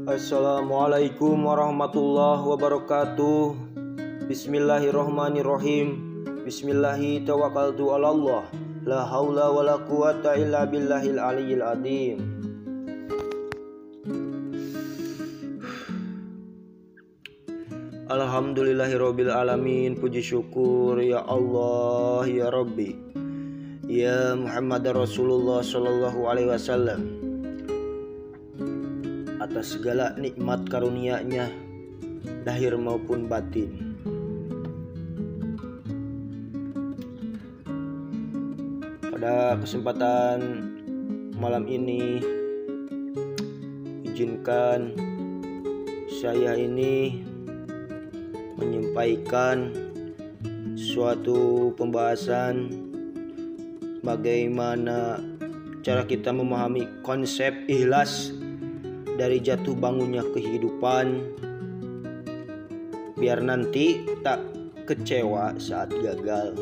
Assalamualaikum warahmatullahi wabarakatuh. Bismillahirrahmanirrahim. Bismillahi tawakkaltu ala Allah. La haula wala quwata illa billahil aliyyil azim. Alhamdulillahirabbil alamin. Puji syukur ya Allah ya Rabbi. Ya Muhammad Rasulullah sallallahu alaihi wasallam, atas segala nikmat karunia-Nya lahir maupun batin. Pada kesempatan malam ini, izinkan saya ini menyampaikan suatu pembahasan bagaimana cara kita memahami konsep ikhlas dari jatuh bangunnya kehidupan, biar nanti tak kecewa saat gagal.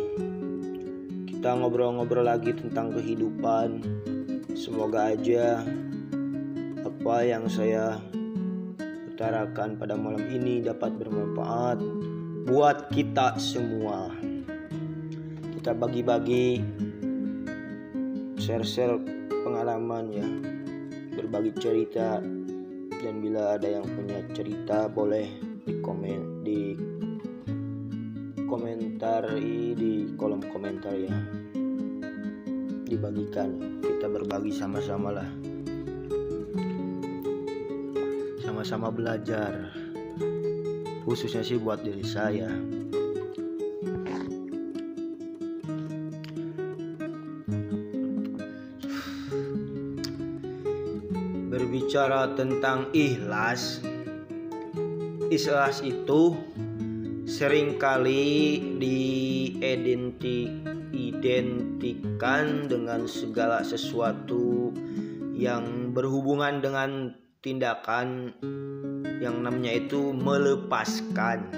Kita ngobrol-ngobrol lagi tentang kehidupan. Semoga aja apa yang saya utarakan pada malam ini dapat bermanfaat buat kita semua. Kita bagi-bagi, share pengalaman ya, berbagi cerita. Dan bila ada yang punya cerita boleh di kolom komentar ya, dibagikan. Kita berbagi sama-sama lah, sama-sama belajar, khususnya sih buat diri saya. Berbicara tentang ikhlas itu seringkali diidentikan dengan segala sesuatu yang berhubungan dengan tindakan yang namanya itu melepaskan,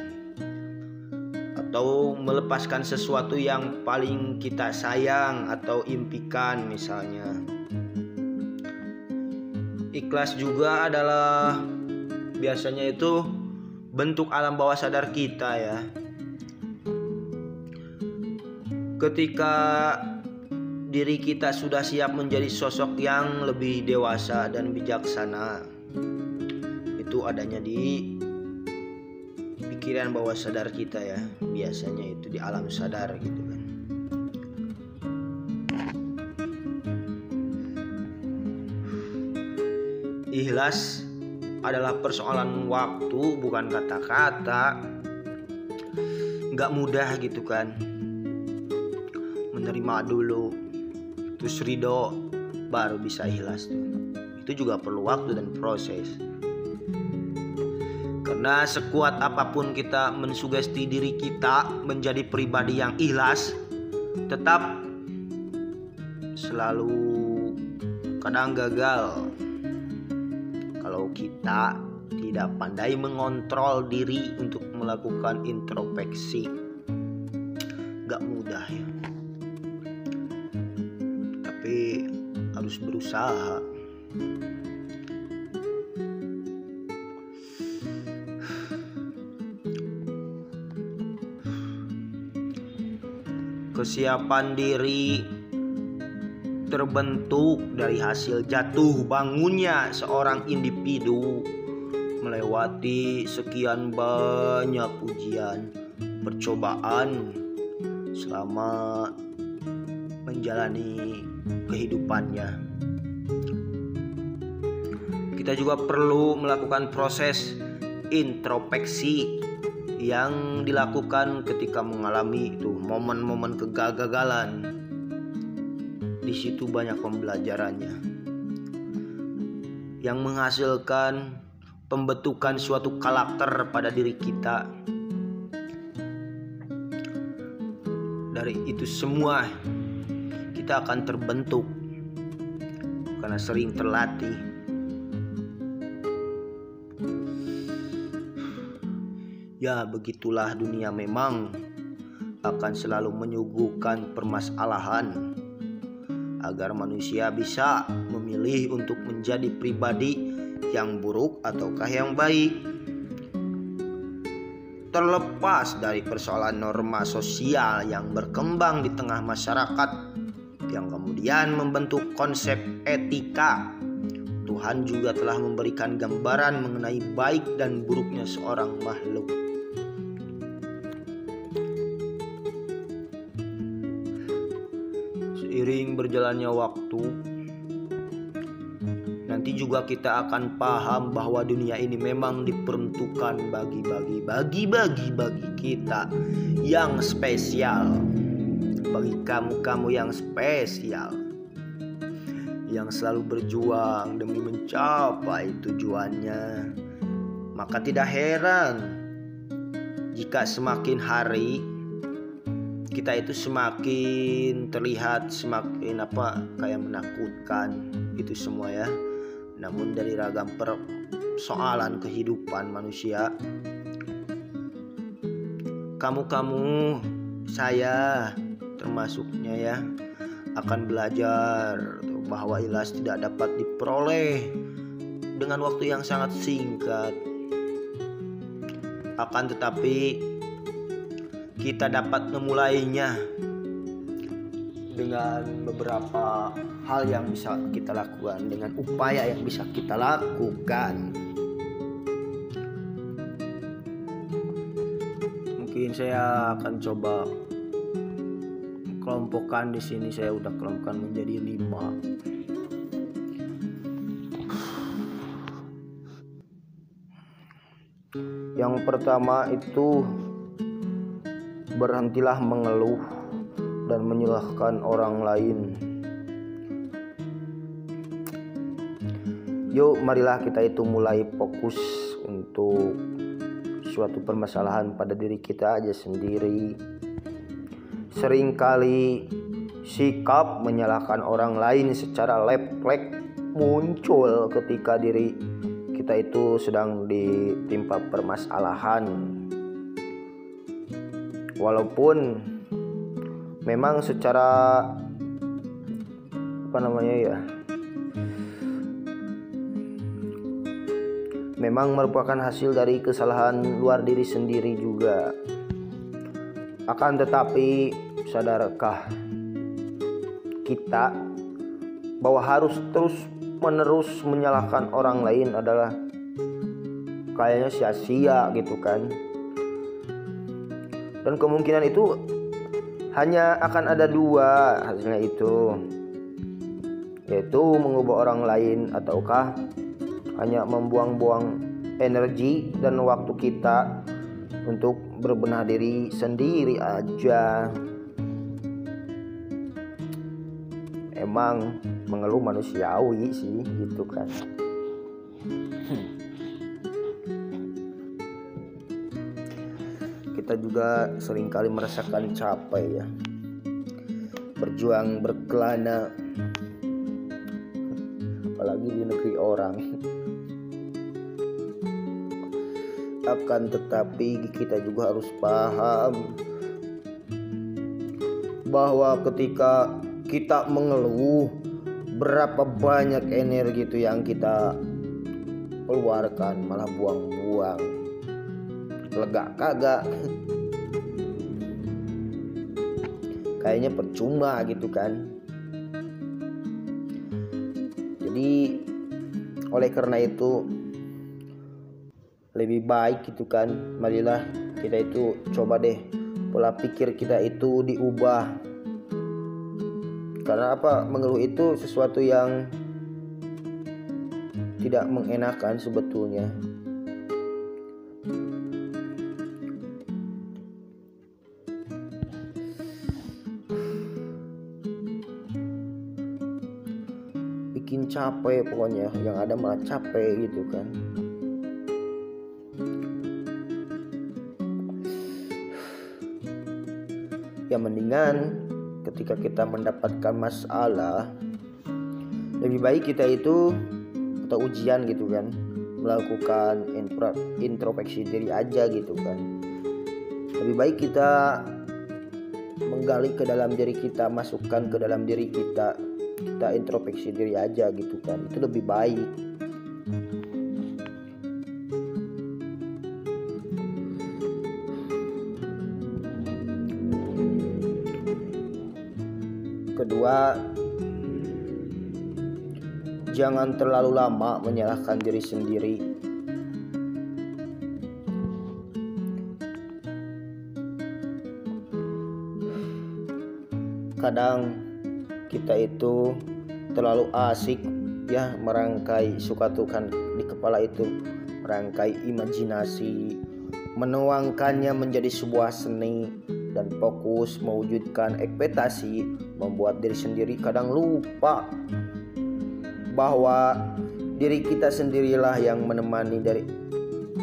atau melepaskan sesuatu yang paling kita sayang atau impikan. Misalnya ikhlas juga adalah biasanya itu bentuk alam bawah sadar kita ya. Ketika diri kita sudah siap menjadi sosok yang lebih dewasa dan bijaksana, itu adanya di pikiran bawah sadar kita ya. Biasanya itu di alam sadar gitu kan. Ikhlas adalah persoalan waktu, bukan kata-kata. Gak mudah gitu kan. Menerima dulu, terus ridho, baru bisa ikhlas tuh. Itu juga perlu waktu dan proses. Karena sekuat apapun kita mensugesti diri kita menjadi pribadi yang ikhlas, tetap selalu kadang gagal kalau kita tidak pandai mengontrol diri untuk melakukan introspeksi. Gak mudah ya, tapi harus berusaha. Kesiapan diri terbentuk dari hasil jatuh bangunnya seorang individu melewati sekian banyak ujian, percobaan selama menjalani kehidupannya. Kita juga perlu melakukan proses introspeksi yang dilakukan ketika mengalami itu momen-momen kegagalan. Di situ banyak pembelajarannya yang menghasilkan pembentukan suatu karakter pada diri kita. Dari itu semua kita akan terbentuk karena sering terlatih. Ya begitulah dunia, memang akan selalu menyuguhkan permasalahan agar manusia bisa memilih untuk menjadi pribadi yang buruk ataukah yang baik. Terlepas dari persoalan norma sosial yang berkembang di tengah masyarakat yang kemudian membentuk konsep etika, Tuhan juga telah memberikan gambaran mengenai baik dan buruknya seorang makhluk. Seiring berjalannya waktu, nanti juga kita akan paham bahwa dunia ini memang diperuntukkan bagi kita yang spesial, bagi kamu yang spesial, yang selalu berjuang demi mencapai tujuannya. Maka tidak heran jika semakin hari kita itu semakin terlihat semakin kayak menakutkan itu semua ya. Namun dari ragam persoalan kehidupan manusia, kamu saya termasuknya ya, akan belajar bahwa ikhlas tidak dapat diperoleh dengan waktu yang sangat singkat. Akan tetapi kita dapat memulainya dengan beberapa hal yang bisa kita lakukan, dengan upaya yang bisa kita lakukan. Mungkin saya akan coba kelompokkan di sini. Saya udah kelompokkan menjadi 5. Yang pertama itu, berhentilah mengeluh dan menyalahkan orang lain. Yuk marilah kita itu mulai fokus untuk suatu permasalahan pada diri kita aja sendiri. Seringkali sikap menyalahkan orang lain secara leplek muncul ketika diri kita itu sedang ditimpa permasalahan. Walaupun memang secara memang merupakan hasil dari kesalahan luar diri sendiri juga. Akan tetapi sadarkah kita bahwa harus terus menerus menyalahkan orang lain adalah kayaknya sia-sia gitu kan. Dan kemungkinan itu hanya akan ada 2 hasilnya itu, yaitu mengubah orang lain ataukah hanya membuang-buang energi dan waktu kita untuk berbenah diri sendiri aja. Emang mengeluh manusiawi sih gitu kan. Kita juga seringkali merasakan capek ya, berjuang berkelana, apalagi di negeri orang. Akan tetapi kita juga harus paham bahwa ketika kita mengeluh, berapa banyak energi itu yang kita keluarkan, malah buang-buang. Lega kagak, kayaknya percuma gitu kan. Jadi oleh karena itu lebih baik gitu kan, marilah kita itu coba deh pola pikir kita itu diubah. Karena mengeluh itu sesuatu yang tidak mengenakan sebetulnya. Bikin capek pokoknya, yang ada malah capek gitu kan. Ya mendingan ketika kita mendapatkan masalah, lebih baik kita itu atau ujian gitu kan, melakukan introspeksi diri aja gitu kan. Lebih baik kita menggali ke dalam diri kita, masukkan ke dalam diri kita introspeksi diri aja gitu kan. Itu lebih baik. kedua, jangan terlalu lama menyalahkan diri sendiri. Kadang kita itu terlalu asik ya merangkai sukatukan di kepala itu, merangkai imajinasi, menuangkannya menjadi sebuah seni, dan fokus mewujudkan ekspektasi, membuat diri sendiri kadang lupa bahwa diri kita sendirilah yang menemani dari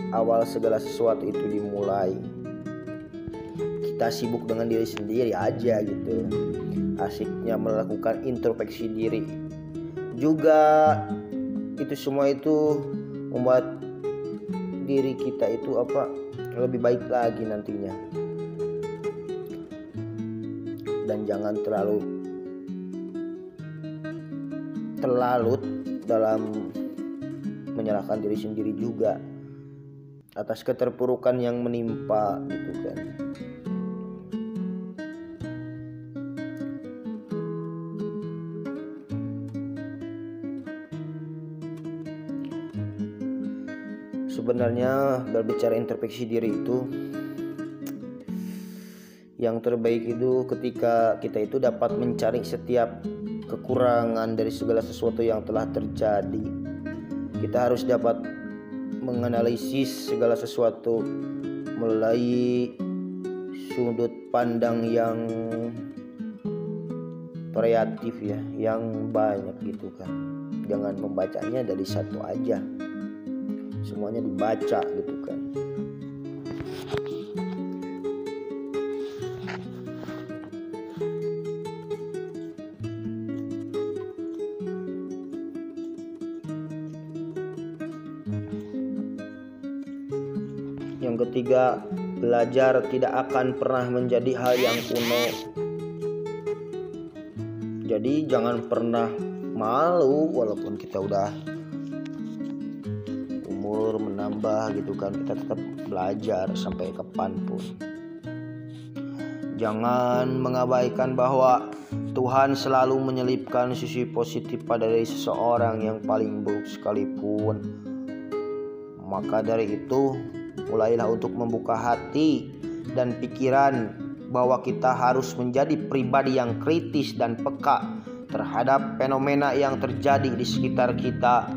awal segala sesuatu itu dimulai. Kita sibuk dengan diri sendiri aja gitu, asiknya melakukan introspeksi diri. Juga itu semua itu membuat diri kita itu lebih baik lagi nantinya. Dan jangan terlalu dalam menyalahkan diri sendiri juga atas keterpurukan yang menimpa gitu kan. Sebenarnya berbicara introspeksi diri itu, yang terbaik itu ketika kita itu dapat mencari setiap kekurangan dari segala sesuatu yang telah terjadi. Kita harus dapat menganalisis segala sesuatu melalui sudut pandang yang variatif ya, yang banyak gitu kan. Jangan membacanya dari satu aja, semuanya dibaca gitu kan. Yang ketiga, belajar tidak akan pernah menjadi hal yang kuno. Jadi jangan pernah malu walaupun kita udah umur menambah gitu kan, kita tetap belajar sampai kapanpun. Jangan mengabaikan bahwa Tuhan selalu menyelipkan sisi positif pada diri seseorang yang paling buruk sekalipun. Maka dari itu, mulailah untuk membuka hati dan pikiran bahwa kita harus menjadi pribadi yang kritis dan peka terhadap fenomena yang terjadi di sekitar kita.